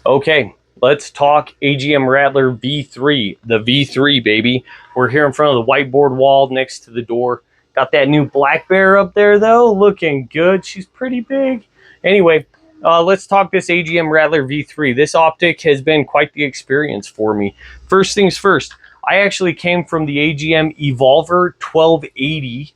Okay, let's talk AGM Rattler V3, the V3, baby. We're here in front of the whiteboard wall next to the door. Got that new black bear up there, though, looking good. She's pretty big. Anyway, let's talk this AGM Rattler V3. This optic has been quite the experience for me. First things first, I actually came from the AGM Evolver 1280.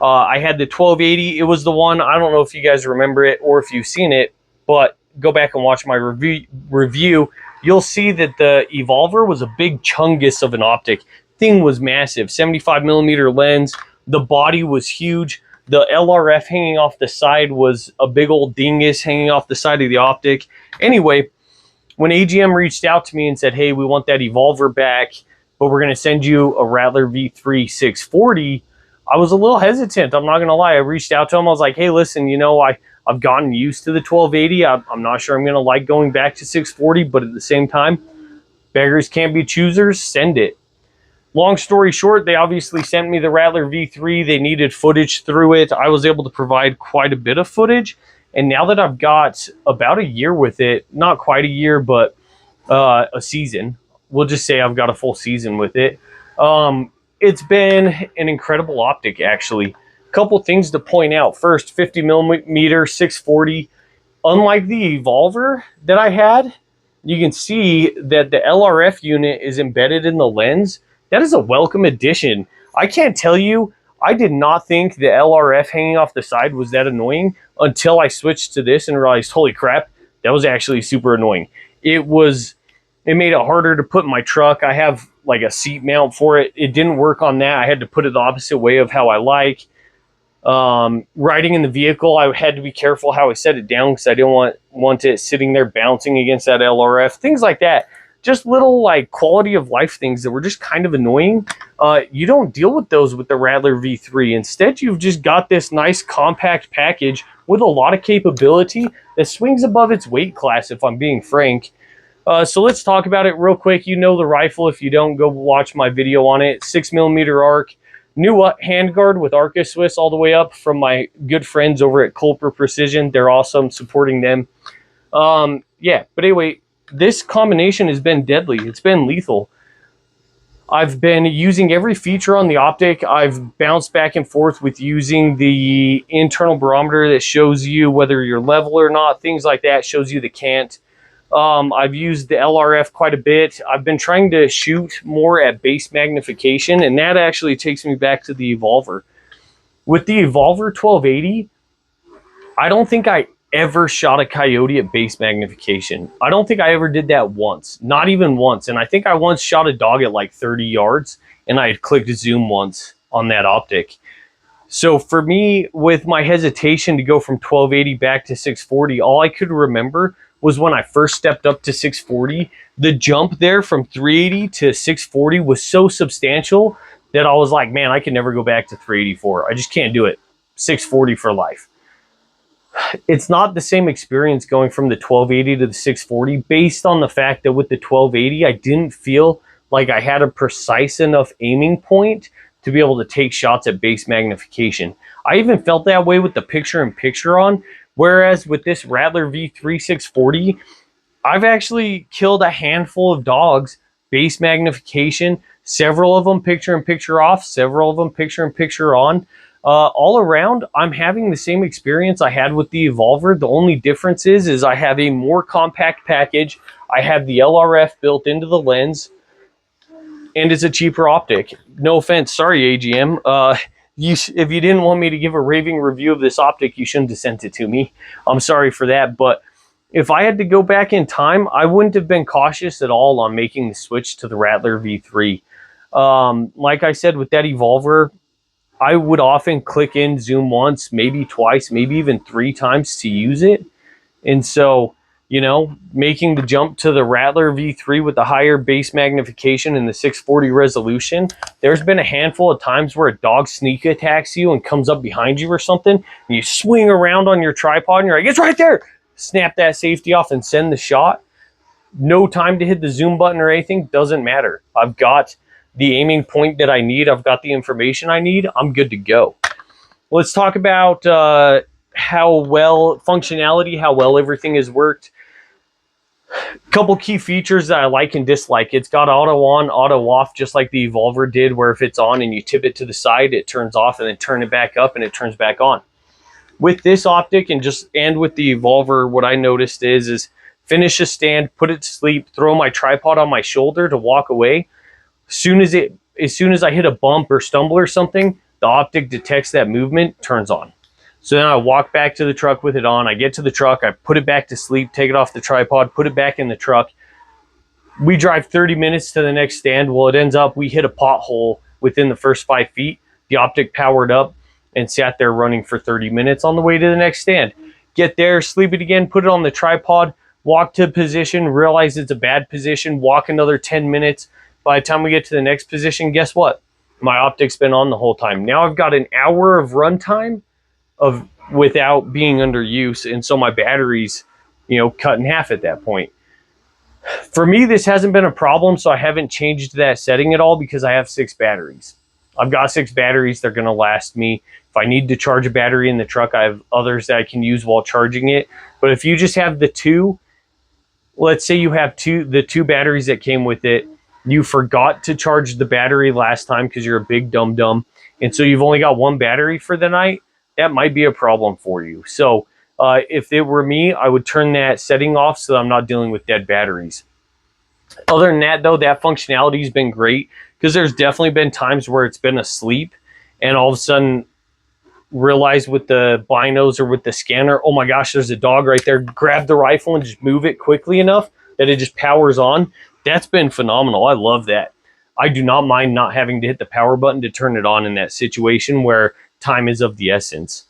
I had the 1280. It was the one, I don't know if you guys remember it or if you've seen it, but go back and watch my review. You'll see that the Evolver was a big chungus of an optic. Thing was massive, 75 millimeter lens. The body was huge. The LRF hanging off the side was a big old dingus hanging off the side of the optic. Anyway, when AGM reached out to me and said, hey, we want that Evolver back, but we're going to send you a Rattler V3 640, I was a little hesitant. I'm not going to lie. I reached out to him. I was like, hey, listen, you know, I've gotten used to the 1280. I'm not sure I'm going to like going back to 640, but at the same time, beggars can't be choosers. Send it. Long story short, they obviously sent me the Rattler V3. They needed footage through it. I was able to provide quite a bit of footage. And now that I've got about a year with it, not quite a year, but a season, we'll just say I've got a full season with it. It's been an incredible optic, actually. Couple things to point out. First, 50 millimeter 640. Unlike the Evolver that I had, you can see that the LRF unit is embedded in the lens. That is a welcome addition. I can't tell you, I did not think the LRF hanging off the side was that annoying until I switched to this and realized, holy crap, that was actually super annoying. It made it harder to put in my truck. I have like a seat mount for it. It didn't work on that. I had to put it the opposite way of how I like. Riding in the vehicle, I had to be careful how I set it down because I didn't want it sitting there bouncing against that LRF. Things like that. Just little like quality of life things that were just kind of annoying. You don't deal with those with the Rattler V3. Instead, you've just got this nice compact package with a lot of capability that swings above its weight class, if I'm being frank. So let's talk about it real quick. You know the rifle. If you don't, go watch my video on it. 6mm arc. New handguard with Arcus Swiss all the way up from my good friends over at Culper Precision. They're awesome, supporting them. Yeah, but anyway, this combination has been deadly. It's been lethal. I've been using every feature on the optic. I've bounced back and forth with using the internal barometer that shows you whether you're level or not. Things like that, shows you the cant. I've used the LRF quite a bit. I've been trying to shoot more at base magnification, and that actually takes me back to the Evolver. With the Evolver 1280, I don't think I ever shot a coyote at base magnification. I don't think I ever did that once, not even once. And I think I once shot a dog at like 30 yards, and I had clicked zoom once on that optic. So for me, with my hesitation to go from 1280 back to 640, all I could remember was when I first stepped up to 640, the jump there from 380 to 640 was so substantial that I was like, man, I can never go back to 384. I just can't do it. 640 for life. It's not the same experience going from the 1280 to the 640 based on the fact that with the 1280, I didn't feel like I had a precise enough aiming point to be able to take shots at base magnification. I even felt that way with the picture-in-picture on. Whereas with this Rattler V3 640, I've actually killed a handful of dogs, base magnification, several of them picture-in-picture off, several of them picture-in-picture on. All around, I'm having the same experience I had with the Evolver. The only difference is I have a more compact package. I have the LRF built into the lens, and it's a cheaper optic. No offense, sorry AGM. If you didn't want me to give a raving review of this optic, you shouldn't have sent it to me. I'm sorry for that, but if I had to go back in time, I wouldn't have been cautious at all on making the switch to the Rattler V3. Like I said, with that Evolver, I would often click in zoom once, maybe twice, maybe even 3 times to use it. And so, you know, making the jump to the Rattler V3 with the higher base magnification and the 640 resolution, there's been a handful of times where a dog sneak attacks you and comes up behind you or something, and you swing around on your tripod and you're like, it's right there! Snap that safety off and send the shot. No time to hit the zoom button or anything, doesn't matter. I've got the aiming point that I need. I've got the information I need. I'm good to go. Let's talk about how well functionality, how well everything has worked. Couple key features that I like and dislike. It's got auto on, auto off, just like the Evolver did, where if it's on and you tip it to the side, it turns off, and then turn it back up and it turns back on. With this optic and with the Evolver, what I noticed is finish a stand, put it to sleep, throw my tripod on my shoulder to walk away. As soon as I hit a bump or stumble or something, the optic detects that movement, turns on. So then I walk back to the truck with it on. I get to the truck, I put it back to sleep, take it off the tripod, put it back in the truck. We drive 30 minutes to the next stand. Well, it ends up we hit a pothole within the first 5 feet. The optic powered up and sat there running for 30 minutes on the way to the next stand. Get there, sleep it again, put it on the tripod, walk to position, realize it's a bad position, walk another 10 minutes. By the time we get to the next position, guess what? My optic's been on the whole time. Now I've got an hour of runtime of without being under use, and so my battery's, cut in half at that point. For me, this hasn't been a problem, so I haven't changed that setting at all because I have 6 batteries. I've got 6 batteries. They're going to last me. If I need to charge a battery in the truck, I have others that I can use while charging it. But if you just have the 2, let's say you have the 2 batteries that came with it, you forgot to charge the battery last time because you're a big dum-dum, and so you've only got 1 battery for the night, that might be a problem for you. So if it were me, I would turn that setting off so that I'm not dealing with dead batteries. Other than that, though, that functionality has been great because there's definitely been times where it's been asleep and all of a sudden realize with the binos or with the scanner, oh my gosh, there's a dog right there. Grab the rifle and just move it quickly enough that it just powers on. That's been phenomenal. I love that. I do not mind not having to hit the power button to turn it on in that situation where time is of the essence.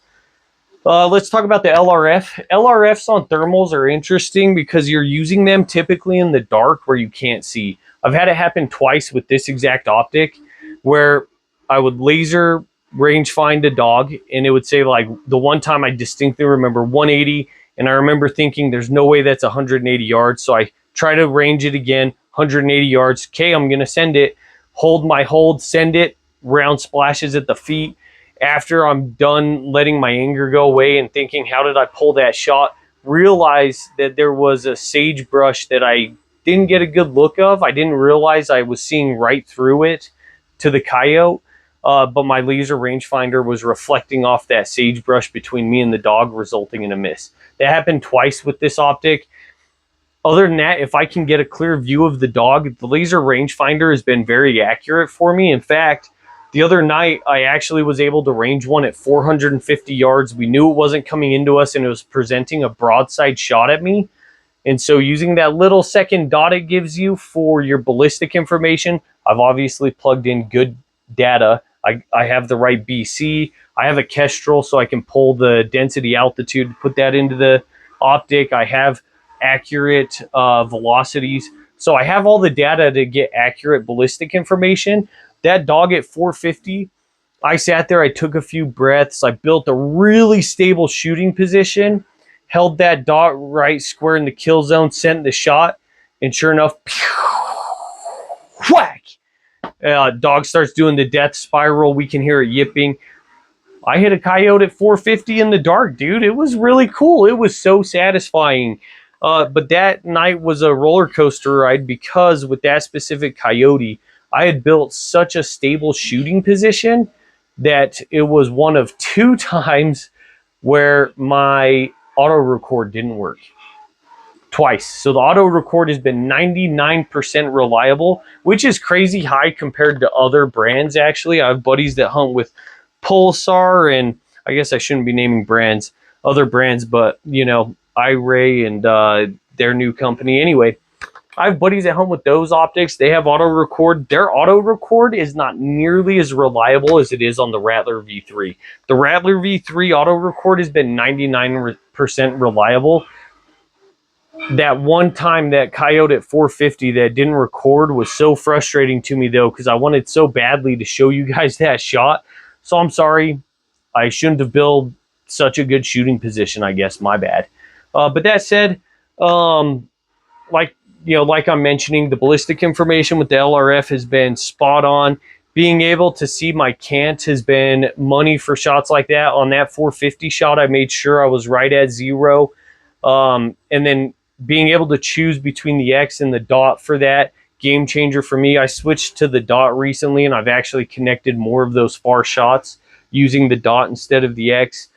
Let's talk about the LRF. LRFs on thermals are interesting because you're using them typically in the dark where you can't see. I've had it happen twice with this exact optic where I would laser range find a dog and it would say, like, the one time I distinctly remember 180, and I remember thinking there's no way that's 180 yards. So I try to range it again, 180 yards. Okay, I'm going to send it. Hold, send it. Round splashes at the feet. After I'm done letting my anger go away and thinking, how did I pull that shot? Realize that there was a sagebrush that I didn't get a good look of. I didn't realize I was seeing right through it to the coyote. But my laser rangefinder was reflecting off that sagebrush between me and the dog, resulting in a miss. That happened twice with this optic. Other than that, if I can get a clear view of the dog, the laser rangefinder has been very accurate for me. In fact, the other night, I actually was able to range one at 450 yards. We knew it wasn't coming into us, and it was presenting a broadside shot at me. And so using that little second dot it gives you for your ballistic information, I've obviously plugged in good data. I have the right BC. I have a Kestrel, so I can pull the density altitude, put that into the optic. I have accurate velocities. So I have all the data to get accurate ballistic information. That dog at 450, I sat there, I took a few breaths, I built a really stable shooting position, held that dot right square in the kill zone, sent the shot, and sure enough, whack! Dog starts doing the death spiral. We can hear it yipping. I hit a coyote at 450 in the dark, dude. It was really cool. It was so satisfying. But that night was a roller coaster ride because with that specific coyote, I had built such a stable shooting position that it was one of 2 times where my auto record didn't work. Twice. So the auto record has been 99% reliable, which is crazy high compared to other brands. Actually, I have buddies that hunt with Pulsar, and I guess I shouldn't be naming brands, other brands, but iRay and their new company. Anyway, I have buddies that hunt with those optics. They have auto record. Their auto record is not nearly as reliable as it is on the Rattler V3. The Rattler V3 auto record has been 99% reliable. That one time that coyote at 450 that didn't record was so frustrating to me, though, because I wanted so badly to show you guys that shot. So I'm sorry. I shouldn't have built such a good shooting position, I guess. My bad. But that said, like I'm mentioning, the ballistic information with the LRF has been spot on. Being able to see my cant has been money for shots like that. On that 450 shot, I made sure I was right at 0. And then being able to choose between the X and the dot for that, game changer for me. I switched to the dot recently, and I've actually connected more of those far shots using the dot instead of the X.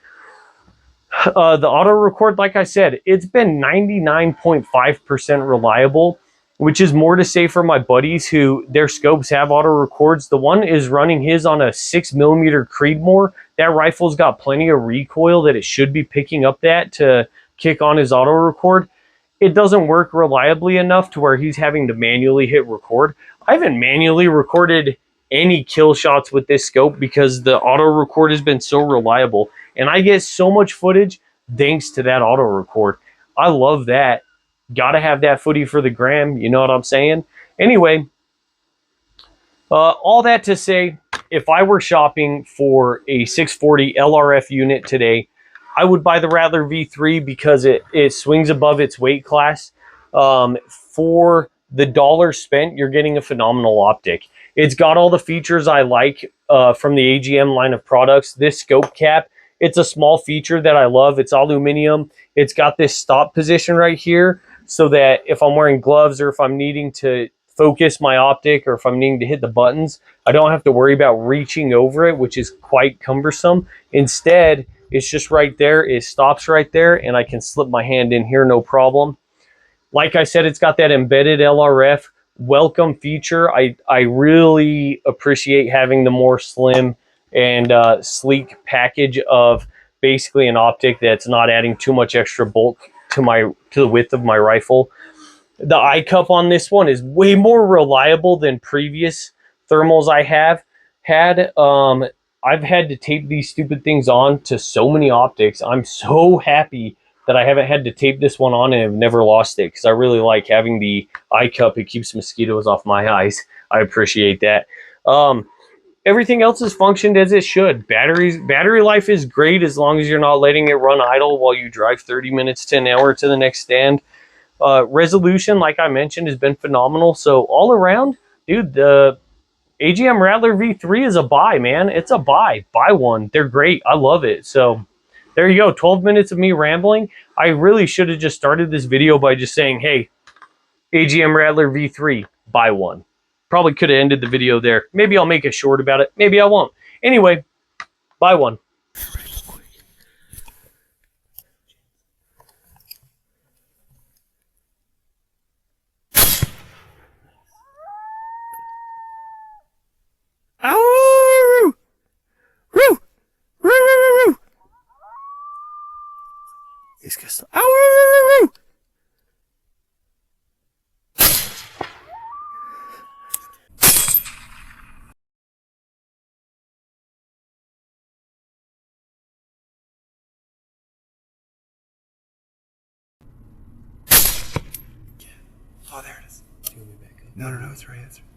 The auto record, like I said, it's been 99.5% reliable, which is more to say for my buddies who their scopes have auto records. The one is running his on a 6mm Creedmoor. That rifle's got plenty of recoil that it should be picking up that to kick on his auto record. It doesn't work reliably enough to where he's having to manually hit record. I haven't manually recorded any kill shots with this scope because the auto record has been so reliable, and I get so much footage thanks to that auto record. I love that. Gotta have that footy for the gram, you know what I'm saying? Anyway, all that to say, if I were shopping for a 640 LRF unit today, I would buy the Rattler V3 because it swings above its weight class. For the dollar spent, you're getting a phenomenal optic. It's got all the features I like from the AGM line of products. This scope cap, it's a small feature that I love. It's aluminum. It's got this stop position right here so that if I'm wearing gloves or if I'm needing to focus my optic or if I'm needing to hit the buttons, I don't have to worry about reaching over it, which is quite cumbersome. Instead, it's just right there. It stops right there, and I can slip my hand in here, no problem. Like I said, it's got that embedded LRF welcome feature. I really appreciate having the more slim and sleek package of basically an optic that's not adding too much extra bulk to the width of my rifle. The eye cup on this one is way more reliable than previous thermals I have had. I've had to tape these stupid things on to so many optics. I'm so happy that I haven't had to tape this one on and have never lost it because I really like having the eye cup. It keeps mosquitoes off my eyes. I appreciate that. Everything else has functioned as it should. Battery life is great as long as you're not letting it run idle while you drive 30 minutes to an hour to the next stand. Resolution, like I mentioned, has been phenomenal. So all around, dude, the AGM Rattler V3 is a buy, man. It's a buy. Buy one. They're great. I love it. So there you go. 12 minutes of me rambling. I really should have just started this video by just saying, hey, AGM Rattler V3, buy one. Probably could have ended the video there. Maybe I'll make a short about it. Maybe I won't. Anyway, buy one. Ow! Woo! Woo! Woo! He's just ow! Oh, there it is. No, it's right. It's right.